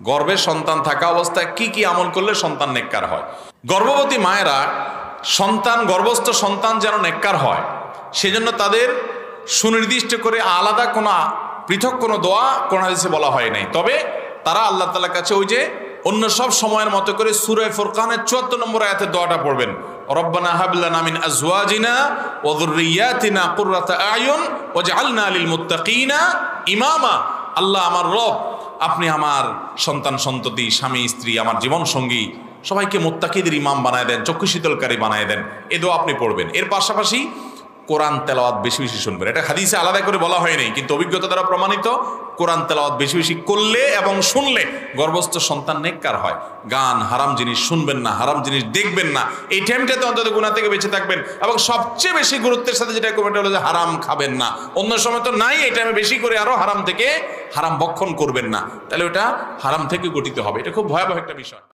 গর্ভে সন্তান থাকা অবস্থায় কি কি আমল করলে সন্তান নেককার হয়। গর্ভবতী মায়েরা গর্ভস্থ সন্তান যেন নেককার হয় সেজন্য তাদের সুনির্দিষ্ট করে আলাদা কোনো পৃথক কোনো দোয়া কোরআন হাদিসে বলা হয় নাই। তবে তারা আল্লাহ তাআলার কাছে ওই যে অন্য সব সময়ের মতো করে সূরা ফুরকানের ৭৪ নম্বর আয়াতের দোয়াটা পড়বেন, রব্বানা হাব লানা মিন আজওয়াজিনা ওয়া যুররিয়াতিনা কুররাতা আয়ুন ওয়াজআলনা লিল মুত্তাকিনা ইমামা। আল্লাহ আমার রব, আপনি আমার সন্তান সন্ততি, স্বামী স্ত্রী, আমার জীবন সঙ্গী সবাইকে মুত্তাকিদের ইমাম বানায় দেন, চক্ষু শীতলকারী বানায় দেন। এ দোয়া আপনি পড়বেন। এর পাশাপাশি কোরআন তেলাওয়াত বেশি বেশি শুনবেন। এটা হাদিসে আলাদা করে বলা হয় নাই, কিন্তু অভিজ্ঞতা দ্বারা প্রমাণিত কোরআন তেলাওয়াত বেশি বেশি করলে এবং শুনলে গর্ভস্থ সন্তান নেককার হয়। গান, হারাম জিনিস শুনবেন না, হারাম জিনিস দেখবেন না, এই টাইমটাতে অন্তত গুনাহ থেকে বেঁচে থাকবেন। এবং সবচেয়ে বেশি গুরুত্বের সাথে যেটা কমেন্ট হলো যে হারাম খাবেন না। অন্য সময় তো নাই, এই টাইমে বেশি করে আরো হারাম ভক্ষণ করবেন না, তাহলে ওটা হারাম থেকে গঠিত হবে। এটা খুব ভয়াবহ একটা বিষয়।